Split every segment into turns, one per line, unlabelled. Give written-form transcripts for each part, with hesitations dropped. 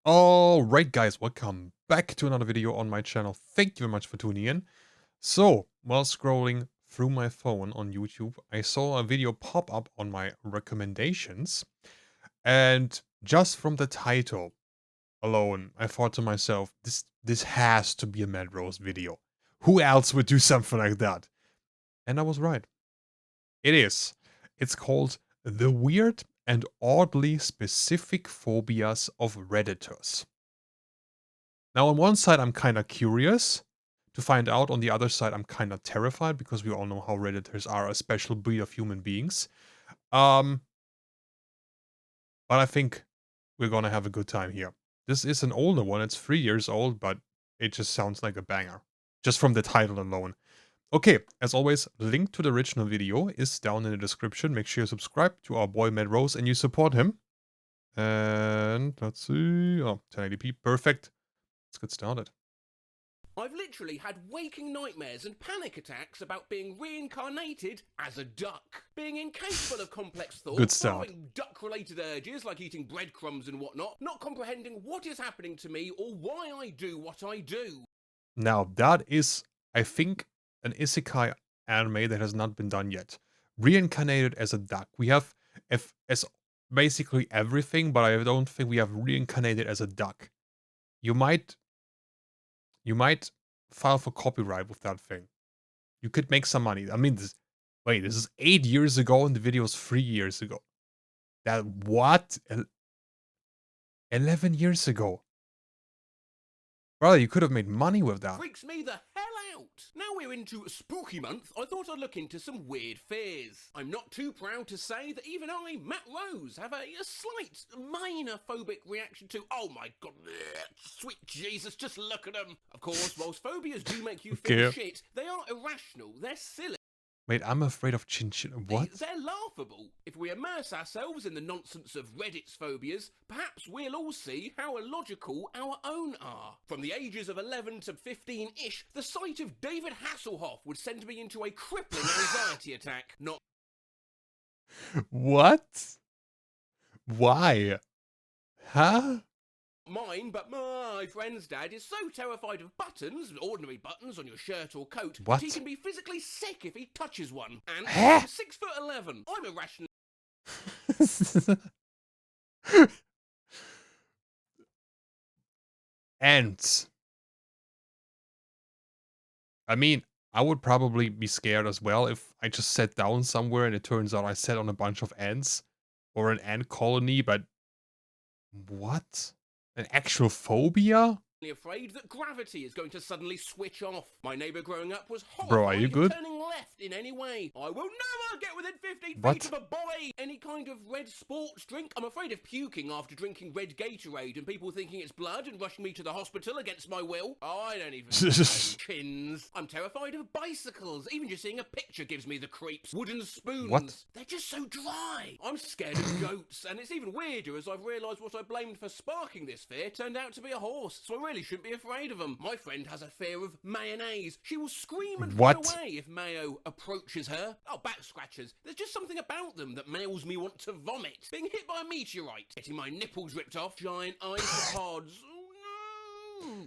Alright guys, welcome back to another video on my channel. Thank you very much for tuning in. So, while scrolling through my phone on YouTube, I saw a video pop up on my recommendations. And just from the title alone, I thought to myself, this has to be a Mad Rose video. Who else would do something like that? And I was right. It is. It's called The Weird and Oddly Specific Phobias of Redditors. Now, on one side, I'm kind of curious to find out. On the other side, I'm kind of terrified because we all know how Redditors are a special breed of human beings. But I think we're gonna have a good time here. This is an older one. It's 3 years old, but it just sounds like a banger. Just from the title alone. Okay, as always, link to the original video is down in the description. Make sure you subscribe to our boy Mad Rose and you support him. And let's see. Oh, 1080p. Perfect. Let's get started.
I've literally had waking nightmares and panic attacks about being reincarnated as a duck. Being incapable of complex thought,
Good start.
following duck-related urges like eating breadcrumbs and whatnot, not comprehending what is happening to me or why I do what I do.
Now, that is, I think, an isekai anime that has not been done yet. Reincarnated as a duck. We have as basically everything, but I don't think we have reincarnated as a duck. You might file for copyright with that thing. You could make some money. I mean, this is 8 years ago and the video is 3 years ago. That what? 11 years ago. Brother, you could have made money with that.
Freaks me the hell out. Now we're into spooky month, I thought I'd look into some weird fears. I'm not too proud to say that even I, Matt Rose, have a slight, minor phobic reaction to, oh my god, sweet Jesus, just look at them. Of course, whilst phobias do make you feel shit, they are irrational, they're silly.
Wait, I'm afraid of chinchilla. What?
They're laughable. If we immerse ourselves in the nonsense of Reddit's phobias, perhaps we'll all see how illogical our own are. From the ages of 11 to 15-ish, the sight of David Hasselhoff would send me into a crippling anxiety attack. Not
what? Why? Huh?
mine, but my friend's dad is so terrified of buttons, ordinary buttons on your shirt or coat,
What?
that he can be physically sick if he touches one. And
Huh?
I'm 6'11". I'm irrational.
Ants. I mean, I would probably be scared as well if I just sat down somewhere and it turns out I sat on a bunch of ants or an ant colony, but what? An actual phobia?
Afraid that gravity is going to suddenly switch off. My neighbour growing up was horrified
Bro, are you good?
of turning left in any way. I will never get within 15
What?
feet of a boy. Any kind of red sports drink. I'm afraid of puking after drinking red Gatorade and people thinking it's blood and rushing me to the hospital against my will. Oh, I don't even know. Chins. I'm terrified of bicycles. Even just seeing a picture gives me the creeps. Wooden spoons.
What?
They're just so dry. I'm scared of goats, and it's even weirder as I've realised what I blamed for sparking this fear turned out to be a horse, so I really shouldn't be afraid of them. My friend has a fear of mayonnaise. She will scream and run away if mayo approaches her. Oh, back scratchers. There's just something about them that makes me want to vomit. Being hit by a meteorite, getting my nipples ripped off, giant isopods.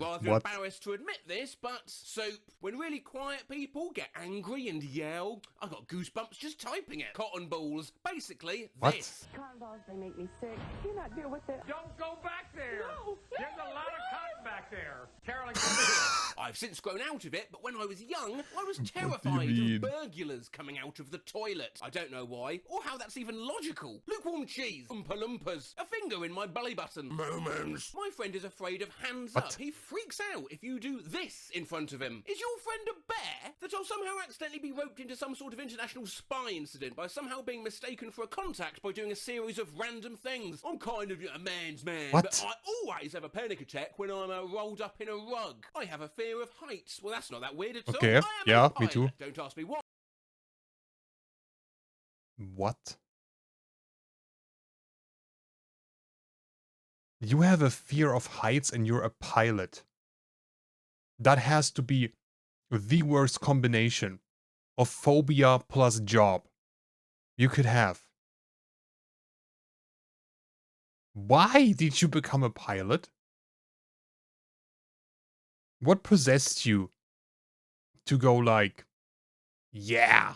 Rather embarrassed to admit this, but soap. When really quiet people get angry and yell, I got goosebumps just typing it. Cotton balls. Basically, this.
Cotton balls, they make me sick. Do not deal with it.
Don't go back there.
No,
There's a lot of cotton back there. Carolyn, come here.
I've since grown out of it, but when I was young, I was terrified of burglars coming out of the toilet. I don't know why, or how that's even logical. Lukewarm cheese, Oompa Loompas, a finger in my belly button. Moments. My friend is afraid of hands up. He freaks out if you do this in front of him. Is your friend a bear? That I'll somehow accidentally be roped into some sort of international spy incident by somehow being mistaken for a contact by doing a series of random things. I'm kind of a man's man, but I always have a panic attack when I'm rolled up in a rug. I have a fear of heights. Well, that's not that weird at all.
Okay,
I am
yeah,
a
me too.
Don't ask me why.
What? You have a fear of heights and you're a pilot. That has to be the worst combination of phobia plus job you could have. Why did you become a pilot? What possessed you to go like, yeah,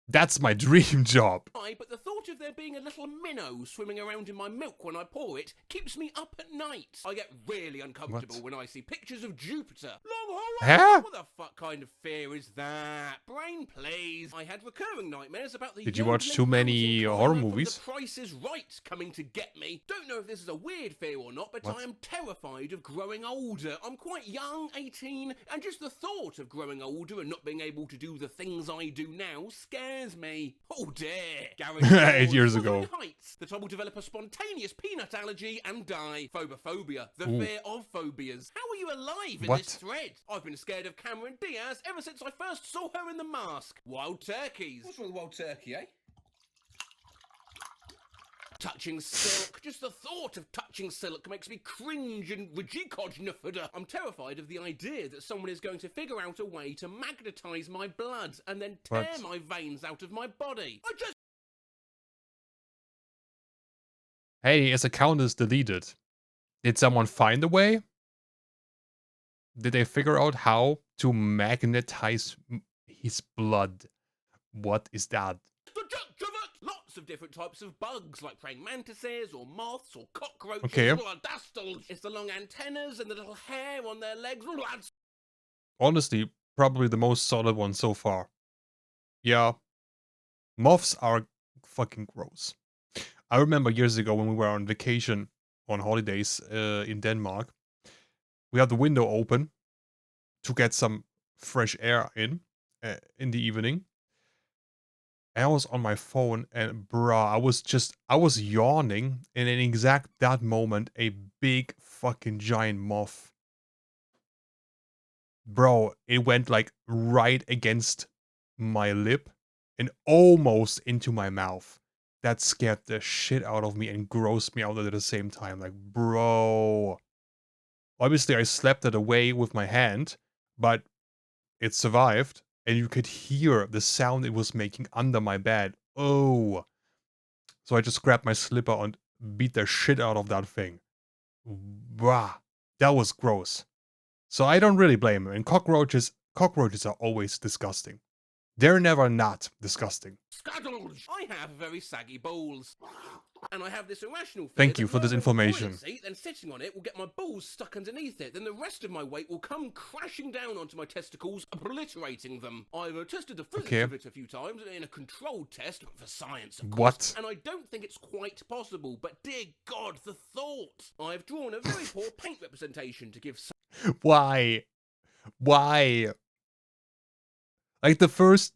that's my dream job?
But the thought of there being a little minnow swimming around in my milk when I pour it keeps me up at night. I get really uncomfortable when I see pictures of Jupiter. Long hallway?
Huh?
What the fuck kind of fear is that? Brain, please. I had recurring nightmares about the
Did you watch too
yodeling
many
mountain
horror
climber from
movies?
The Price is Right coming to get me. Don't know if this is a weird fear or not, but
What?
I am terrified of growing older. I'm quite young, 18, and just the thought of growing older and not being able to do the things I do now scares me. Oh dear. Garage
8 years ago.
Wuthering Heights, that I will develop a spontaneous peanut allergy and die. Phobophobia, the
Ooh.
fear of phobias. How are you alive in
What?
this thread? I've been scared of Cameron Diaz ever since I first saw her in The Mask. Wild turkeys. What's wrong with wild turkey, eh? Touching silk. Just the thought of touching silk makes me cringe and rejicodnifida. I'm terrified of the idea that someone is going to figure out a way to magnetize my blood and then tear
What?
my veins out of my body. I just
Hey, his account is deleted. Did someone find a way? Did they figure out how to magnetize his blood? What is that?
Lots of different types of bugs, like praying mantises, or moths, or cockroaches,
Okay.
or dustles. It's the long antennas and the little hair on their legs.
Honestly, probably the most solid one so far. Yeah. Moths are fucking gross. I remember years ago when we were on vacation, on holidays in Denmark, we had the window open to get some fresh air in the evening. And I was on my phone and bruh, I was yawning, and in exact that moment, a big fucking giant moth. Bro, it went like right against my lip and almost into my mouth. That scared the shit out of me and grossed me out at the same time. Like, bro. Obviously, I slapped it away with my hand, but it survived, and you could hear the sound it was making under my bed. Oh. So I just grabbed my slipper and beat the shit out of that thing. Bruh. That was gross. So I don't really blame him. And cockroaches are always disgusting. They're never not disgusting.
Scuddles! I have very saggy balls. And I have this irrational fear
Thank you
that
for this
lowering the
information.
toilet seat, then sitting on it will get my balls stuck underneath it. Then the rest of my weight will come crashing down onto my testicles, obliterating them. I've tested the physics
Okay.
of it a few times in a controlled test for science, of course.
What?
And I don't think it's quite possible. But dear God, the thought! I've drawn a very poor paint representation to give
Why? Why? Like the first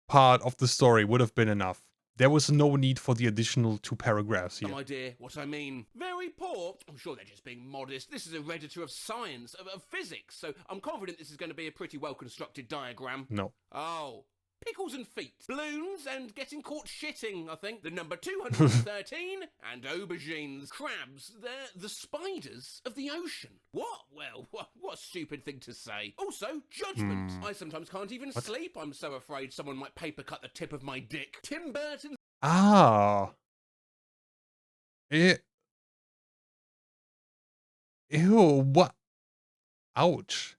part of the story would have been enough. There was no need for the additional 2 paragraphs here.
some idea what I mean. Very poor. I'm sure they're just being modest. This is a Redditor of science, of physics, so I'm confident this is going to be a pretty well-constructed diagram.
No.
Oh. Pickles and feet. Balloons and getting caught shitting, I think. The number 213 and aubergines. Crabs. They're the spiders of the ocean. What? Well, what a stupid thing to say. Also, judgment. I sometimes can't even sleep. I'm so afraid someone might paper cut the tip of my dick. Tim Burton.
Ah. Ew, what? Ouch.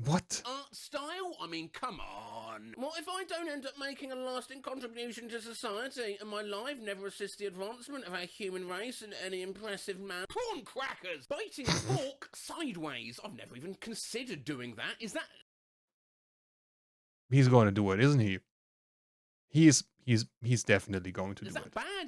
What?
Art style? I mean, come on. What if I don't end up making a lasting contribution to society and my life never assists the advancement of our human race in any impressive manner? Prawn crackers! Biting a fork sideways. I've never even considered doing that. Is that...
He's going to do it, isn't he? He's definitely going to
Is
do
that
it.
bad?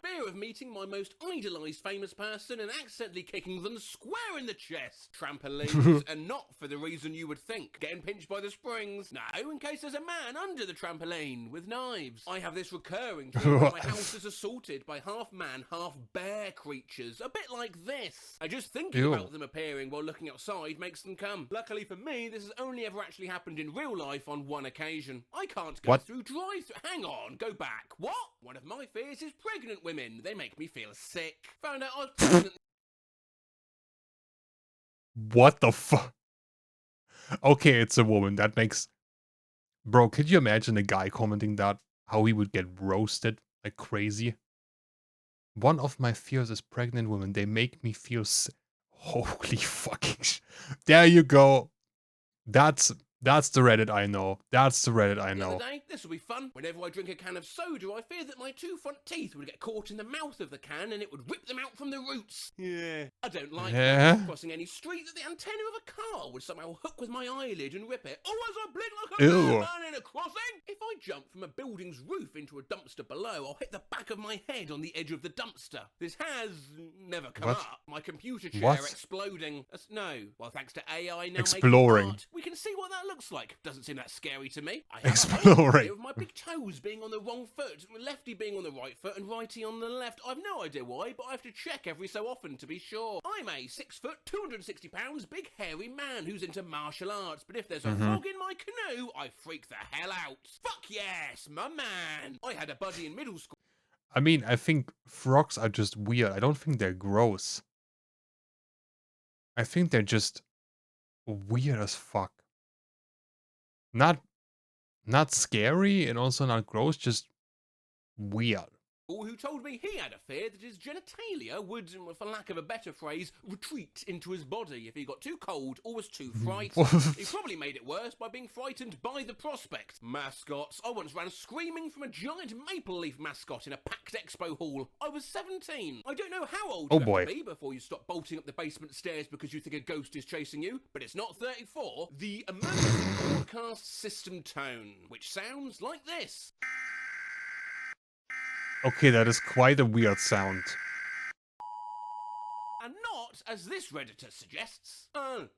Fear of meeting my most idolised famous person and accidentally kicking them square in the chest. Trampolines, and not for the reason you would think. Getting pinched by the springs. No, in case there's a man under the trampoline with knives. I have this recurring dream where my house is assaulted by half man, half bear creatures. A bit like this. And just thinking
Ew.
about them appearing while looking outside makes them come. Luckily for me, this has only ever actually happened in real life on one occasion. I can't go
What?
through drive-thru. Hang on, go back. What? One of my fears is pregnant women. They make me feel sick. Found out I was pregnant.
What the fuck? Okay, it's a woman. That makes... Bro, could you imagine a guy commenting that? How he would get roasted like crazy? One of my fears is pregnant women. They make me feel holy fucking there you go. That's the Reddit I know. That's the Reddit I
The other
know.
day, this will be fun. Whenever I drink a can of soda, I fear that my 2 front teeth would get caught in the mouth of the can and it would rip them out from the roots. Yeah. I don't like
Yeah.
that. Crossing any street that the antenna of a car would somehow hook with my eyelid and rip it. Oh, as I blink like a
Ew.
madman in a crossing! If I jump from a building's roof into a dumpster below, I'll hit the back of my head on the edge of the dumpster. This has never come
What?
up. My computer chair
What?
exploding. No. Well, thanks to AI now
Exploring.
making art, we can see what that looks like. Doesn't seem that scary to me. I have
Exploring.
a idea of my big toes being on the wrong foot, lefty being on the right foot, and righty on the left. I've no idea why, but I have to check every so often to be sure. I'm a 6 foot, 260 pounds, big hairy man who's into martial arts, but if there's a frog in my canoe, I freak the hell out. Fuck yes, my man. I had a buddy in middle school.
I mean, I think frogs are just weird. I don't think they're gross. I think they're just weird as fuck. Not scary and also not gross, just weird.
Who told me he had a fear that his genitalia would, for lack of a better phrase, retreat into his body if he got too cold or was too frightened. He probably made it worse by being frightened by the prospect. Mascots. I once ran screaming from a giant maple leaf mascot in a packed expo hall. I was 17. I don't know how old you have to be before you stop bolting up the basement stairs because you think a ghost is chasing you, but it's not 34. The emergency broadcast system tone, which sounds like this.
Okay, that is quite a weird sound.
And not, as this Redditor suggests, wads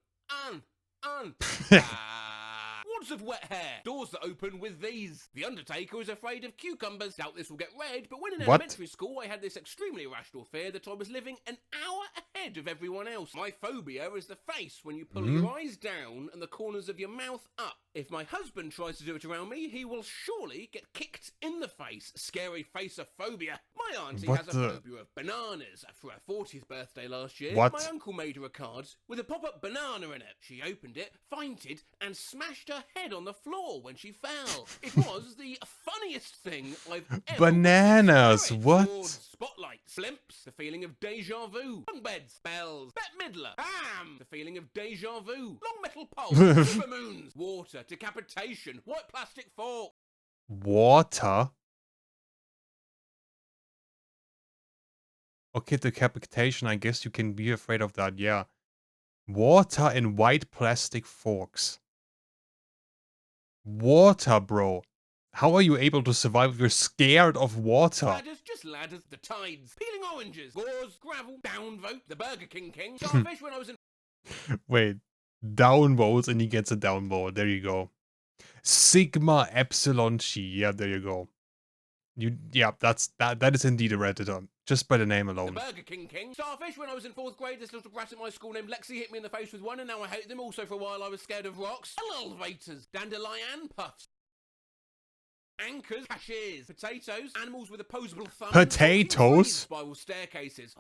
of wet hair. Doors that open with these. The Undertaker is afraid of cucumbers. Doubt this will get read, but when in elementary school, I had this extremely irrational fear that I was living an hour ahead of everyone else. My phobia is the face when you pull your eyes down and the corners of your mouth up. If my husband tries to do it around me, he will surely get kicked in the face. Scary face of phobia. My auntie has a phobia of bananas. For her 40th birthday last year, my uncle made her a card with a pop-up banana in it. She opened it, fainted, and smashed her head on the floor when she fell. It was the funniest thing I've ever
Bananas, what?
Spotlights, blimps, the feeling of deja vu. Bunk beds, bells, Bette Midler, ham, the feeling of deja vu. Long metal poles, super moons, water, decapitation, white plastic fork.
Water? Okay, decapitation, I guess you can be afraid of that, yeah. Water and white plastic forks. Water, bro. How are you able to survive if you're scared of water?
Ladders, just ladders, the tides, peeling oranges, gauze, gravel, downvote, the Burger King king, starfish when I was in...
Wait, downvotes and he gets a downvote. There you go. Sigma Epsilon Chi. Yeah, there you go. Yeah, that is indeed a Redditor, just by the name alone.
The Burger King king. Starfish when I was in 4th grade. This little brat at my school named Lexi hit me in the face with one, and now I hate them. Also, for a while, I was scared of rocks. Elevators, dandelion puffs. Anchors, cashiers, potatoes, animals with opposable thumbs,
potatoes,
spiral staircases,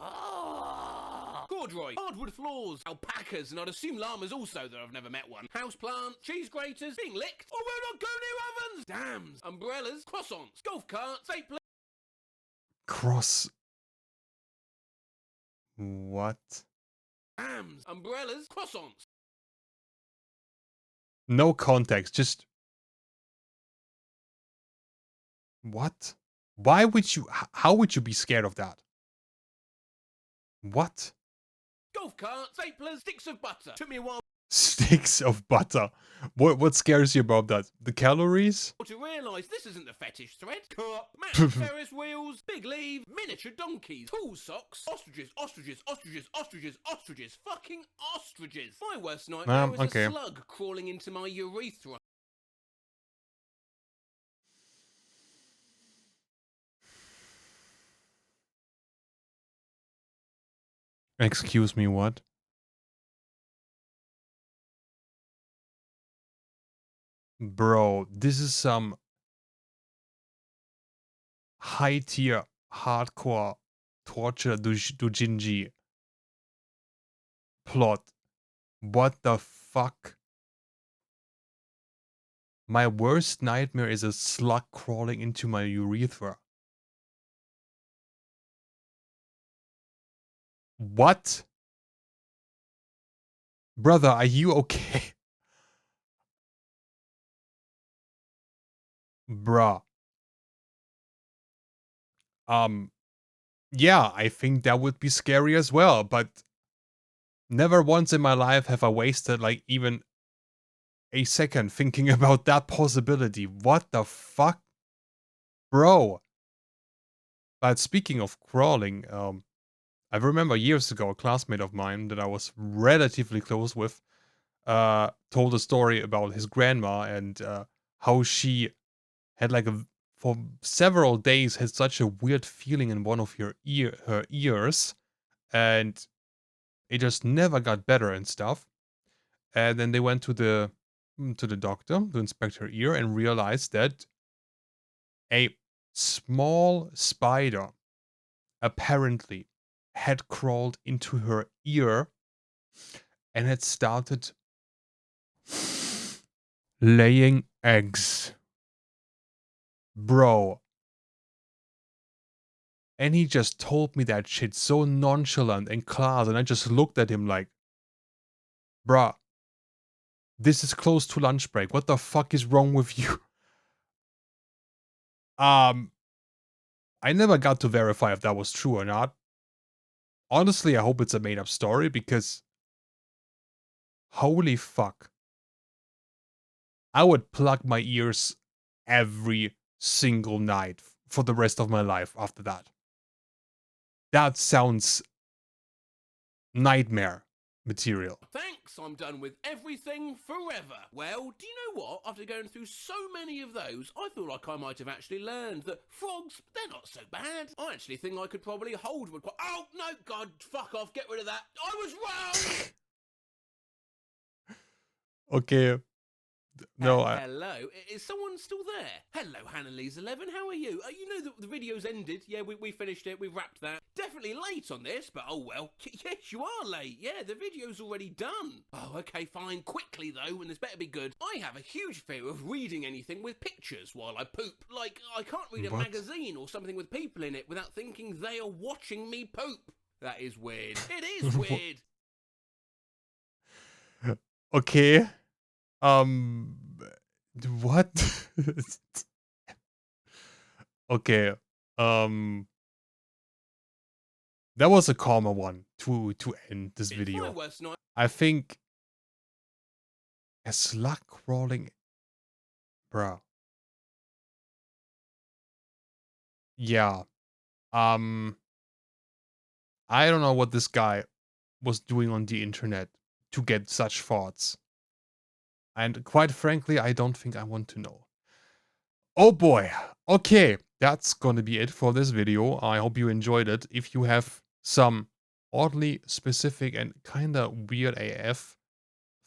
corduroy, hardwood floors, alpacas, and I'd assume llamas also, though I've never met one. Houseplants, cheese graters, being licked, or will not go near ovens, dams, umbrellas, croissants, golf carts, stapler.
What?
Dams, umbrellas, croissants.
No context, just... What? Why would you... How would you be scared of that? What?
Golf cart, staplers, sticks of butter. Took me a while...
Sticks of butter. What scares you about that? The calories?
To realise this isn't the fetish thread. Cup, mat, Ferris wheels, big leave, miniature donkeys, tool socks, ostriches, fucking ostriches. My worst nightmare was a slug crawling into my urethra.
Excuse me, what? Bro, this is some high-tier, hardcore torture doujinshi plot. What the fuck? My worst nightmare is a slug crawling into my urethra. What? Brother, are you okay? Bruh. Yeah, I think that would be scary as well, but never once in my life have I wasted like even a second thinking about that possibility. What the fuck? Bro. But speaking of crawling, I remember years ago a classmate of mine that I was relatively close with told a story about his grandma and how she had like for several days had such a weird feeling in one of her ears, and it just never got better and stuff. And then they went to the doctor to inspect her ear and realized that a small spider apparently had crawled into her ear and had started laying eggs. Bro. And he just told me that shit so nonchalant and class, and I just looked at him like, bruh, this is close to lunch break. What the fuck is wrong with you? I never got to verify if that was true or not. Honestly, I hope it's a made-up story because holy fuck. I would plug my ears every single night for the rest of my life after that. That sounds nightmare material.
Thanks, I'm done with everything forever. Well, do you know what? After going through so many of those, I feel like I might have actually learned that frogs, they're not so bad. I actually think I could probably hold one. Oh, no, God, fuck off, get rid of that. I was wrong!
Okay. No,
Hello, is someone still there? Hello, Hannah-Lee's11, how are you? You know the video's ended. Yeah, we finished it, we wrapped that. Definitely late on this, but oh well. Yes, you are late. Yeah, the video's already done. Oh, okay, fine. Quickly though, and this better be good. I have a huge fear of reading anything with pictures while I poop. Like, I can't read a magazine or something with people in it without thinking they are watching me poop. That is weird. It is weird.
Okay. What? Okay. That was a calmer one to end this video. I think a slug crawling, bruh. Yeah. I don't know what this guy was doing on the internet to get such thoughts. And quite frankly, I don't think I want to know. Oh boy. Okay, that's gonna be it for this video. I hope you enjoyed it. If you have some oddly specific and kinda weird AF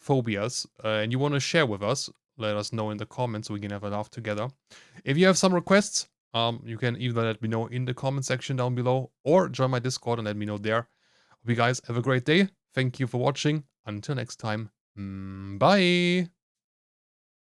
phobias and you want to share with us, let us know in the comments so we can have a laugh together. If you have some requests, you can either let me know in the comment section down below or join my Discord and let me know there. Hope you guys have a great day. Thank you for watching. Until next time, bye!